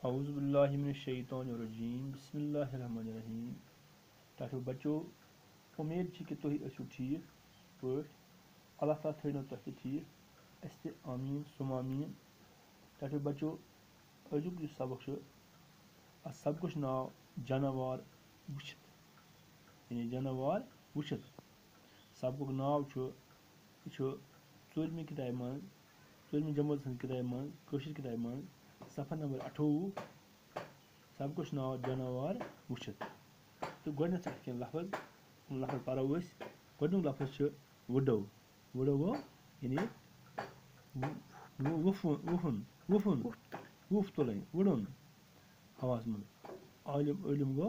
औज़ुबिल्लाहिमिनश्शैतानिर्रजीम बिस्मिल्लाहिर्रहमानिर्रहीम। ताकि बच्चों उम्मीद कि तुम ऐसो ठीक पठ अल्लाह ताला थो तुम ठीक अस आमीन सुम आमीन। ताकि बच्चों अजुक सबक सबक नाव जानवर वुचित यानी जानवर वुचित सबक नाव चूरमी किताब मज चूरमी जमात किताब मज किताब मज सफ़र नंबर 28 सबक नाव जानवर वुचित। तो गोडनेथ कह लफज लफज पढ़ो गोडनुक लफज वुडो वुडो गो यानी वुफुन वुफुन वुफ तुलन वुडुन हवास मन। आलम आलम गो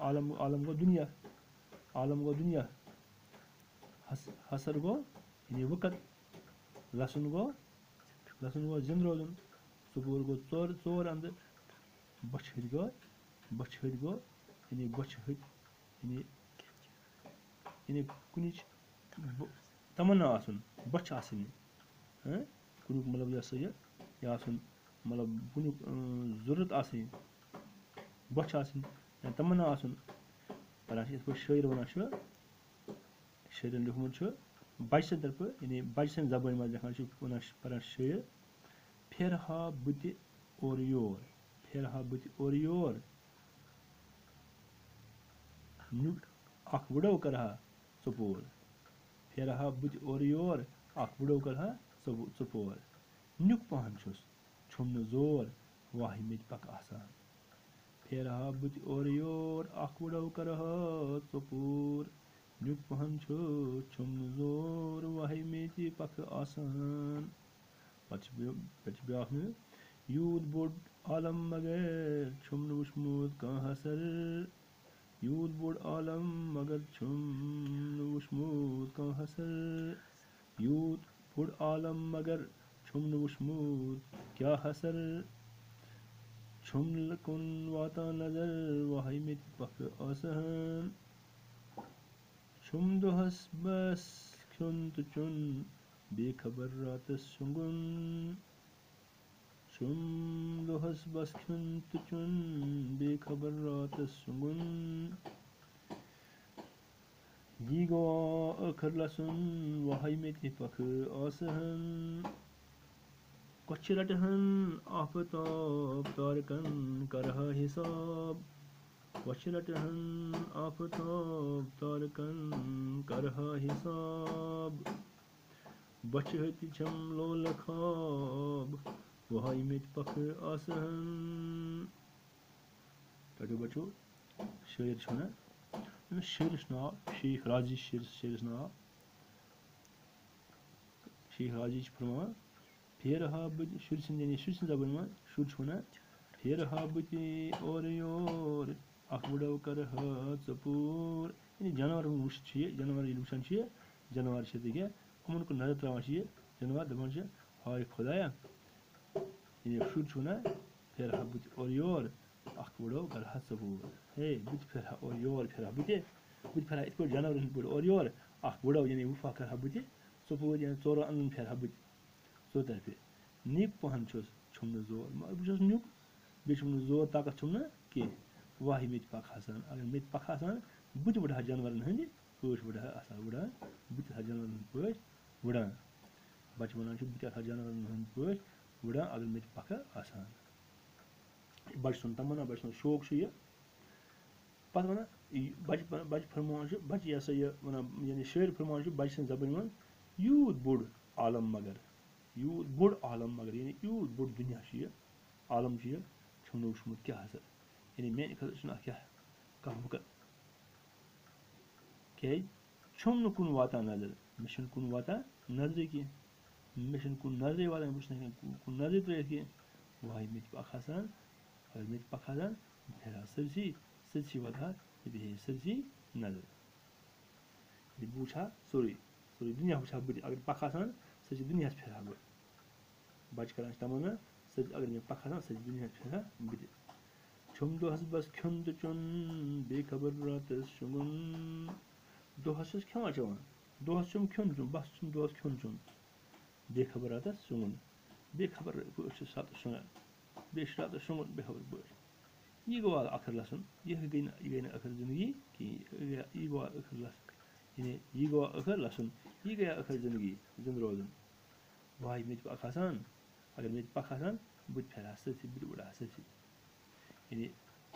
आलम आलम गो दुनिया आलम गो दुनिया हसर गो यानी वक़्त लसन गो जिंद रोजन सुबूर गो चोर चोर अंद बच गो यानी बच यानी यानी कुछ तमन्ना आसन बच आसन कुनुक मतलब यह आसन मतलब कुनुक जरूरत आसन बच आसन या तमन्ना आसन पढ़ा शायर वन शायरन लिखमुत बच तरफ यानी बच सन जबान मज लिखान वन पढ़ा शायर फेरहा बुत और योर फेरहा बुत और योर अख वुडो करहा सपोर फेरहा बुत और योर अख वुडो करहा सपोर नुक पहन छुम जोर वाहि मित पक आसान फेरहा बुत और योर अख वुडो करहा सपोर नुक पहन छुम जोर वाहि मित पक आसान। पच ब्याह में यूद बोड आलम मगर छुम वुशमुद का हसर यूद बोड आलम मगर छुम वुशमुद का हसर यूद बोड आलम मगर छुम वुशमुद क्या हसर छुम लकुन वाता नजर वाहि मित पक आसान छुम दोहस बस खुंत चुन बेखबर रात सुंगुन छुम दोहस बस खुंत चुन बेखबर रात सुंगुन ये गो अखर लसुन वाहि मित पक आसान कचरटहन आफताब तारकन करहा हिसाब कचरटहन आफताब तारकन करहा हिसाब बचहति छम लोल खाब वाहि मित पक आसान। ताकि बच्चों शेर छुना शेर नाव शेख राजी शेर नाव शेख राजी फरमा फेरहा बुत शुर यानी शुर जबान में शुर छुना फेरहा बुत और योर अख वुडो करहा सपूर यानी जानवर वुच जानवर वुचान जानवर दिखे उमन को नजर त्रावान जानवर दपान हाय खुदाया यानी शुर छुना फेरहा बुत और योर अख वुडो करहा सपूर हे बुत फेरहा और योर फेरहा बुत फेरहा इत जानवर बुत और योर अख वुडो यानी वुफा करहा बुत सपूर यानी चोर अन फेरहा बुत सो तरफे नुक पहन छुम जोर बहुत नुक बे जोर ताकत छुम कह वाहि मित पक आसान अगर मित पक आसान बुत वुडा जानवर हंद पट वुडा आसान वुडा बुत जानवर पट वुडा बच वन बुत जानवर हंद पट वुडा अगर मित पक आसान बच सुन तमन्ना बच सुन शौक पे वन बच फरमान बच यह सा यह वन यानी शेर फरमान बच सन जबान मज यूत बोड़ आलम मगर यूत बोड़ आलम मगर यानी यूत बोड़ दुनिया आलम छुम वुचमुत क्या हसर यानी मे खतर क्या कह वक़्त क्या छुम कुन वाता नजर मे कुन वाता नजर कह मे कुन नजर वाता कुन नजर त्रे कह वाहि मित पक आसान अगर मित पक आसान फेरा सरसी वाता सरसी नजर बूछा सोरी दुनिया वुचा बुत अगर पक आसान सरसी दुनिया फेरा बुत बच कर तमन्ना अगर मे पक आसान सरसी दुनिया फेरा बुत छुम दोहस बस खुंत चुन बेखबर रात सुगुन दोहस खेवा चवान दोहस छुम खुन चुन बस छुम दोहस खुन चुन बेखबर रात सुगुन बेखबर सत सुना बेशरात शुंगन बेहवर बड़ यह गो अखर लसन यह गई ना अखर जिंदगी कि यह गो अखर लसन यह गो अखर लसन यह गया अखर जिंदगी जिंद रोजन वाह मे पख आसान अगर मे पख आसान बुत फेरा ससी बुत उड़ा ससी यानी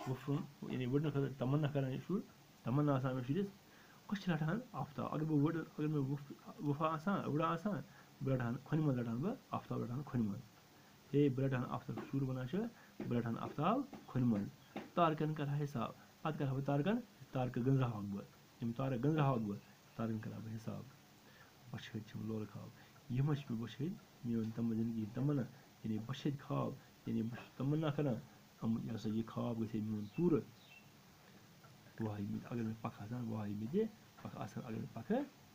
वफुन यानी वडन खतर तमन्ना करान शुर तमन्ना आसान में शुरिस कुछ लटान आफ्ताब अगर मैं वड अगर मैं वफा आसान उड़ा आसान बलटान खनिमल लटान ब आफ्ताब लटान खनिमल हे बलटान आफ्ताब शुर बना छ बलटान आफ्ताब खनिमल तारकन कर हिसाब पत कर तारकन तारक गंजा हाग ब यम तारक गंजा हाग ब तारकन कर हिसाब बशहद छम लोल खाब यह मच पे बशहद मियोन तम जिंदगी तमन्ना यानी बशहद खाब यानी तमन्ना करा हम ऐसा ये खाब गसे मियोन पूरा वाही में अगर मैं पख आसान वाही में दे पख आसान अगर मैं पख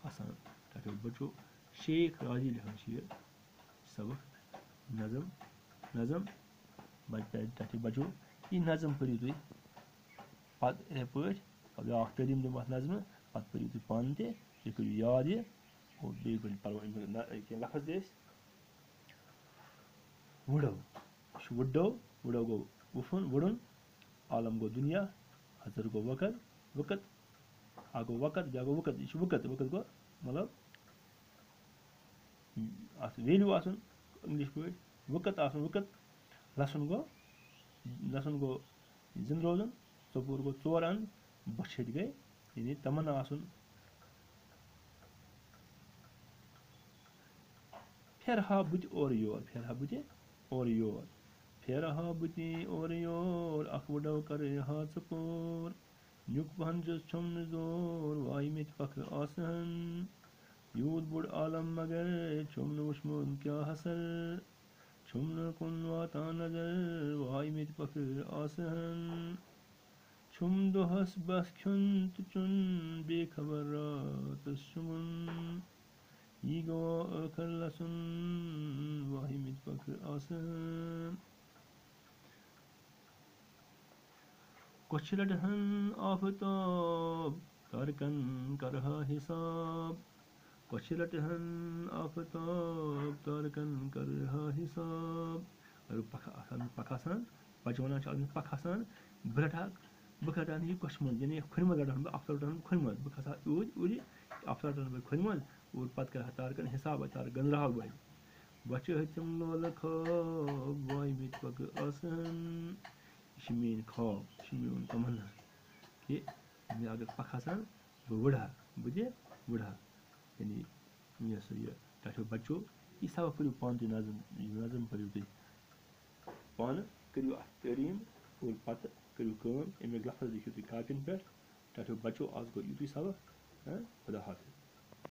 आसान ताकि बच्चो शेख राजी लिखन शेर सबक नज़म नज़म ताकि बच्चो ये नज़म पढ़ियो तुम पत पे ब्याक तलीम दिम नज़म पत पढ़ियो तुम पान ते ये करियो याद ये और बेगुन लफज देस वुडो वुडो वुडो गो वुफुन वुडुन आलम गो दुनिया हजर गो वक़्त वक़्त आगो वक़्त जागो वक़्त ये वक़्त वक़्त गो मतलब वैल्यू आसन इंग्लिश पे वक़्त आसन वक़्त लसन गो जिंद रोजन सपूर गो चोर अन बशहद गए यानी तमन्ना आसन फेरहा बुत और योर फेरहा बुते और योर फेरहा बुते और योर अखवडो कर हाथ सपोर न्युक भंज छम जोर वाई में पख आसन यूद बुड आलम मगर छुम उस्मुन क्या हसल छुम कुन वाता नजर वाई में पख आसन छुम दोहस बस खुन तुचुन बेखबर रात शुमुन ईगो अखर लसन वाही में पख आसन कुछ लटहन आफताब तारकन करहा हिसाब कुछ लटहन आफताब तारकन करहा हिसाब अगर पख आसान बचवना चाल पख आसान बलटा बखटान ये कश्मल यानी खनमल लटहन आफ्ताब लटहन खनमल बखसा ऊज ऊज आफ्ताब लटहन खनमल और पत कर तारकन हिसाब तार गन रहा भाई बच्चे हम लोल खाब वाई में पख आसान शिमीन खाब शिमीन तमन्ना कि मैं अगर पख आसान बुढ़ा बुझे बुढ़ा यानी ये सही है ताकि बच्चों ये सब पढ़ियो पान ते नज़म पढ़ियो ते पान करियो तरीम और पत करियो काम एमे लफ्ज़ लिखियो ते कापिन पे ताकि बच्चों आज को युति सब खुदा हाफिज़।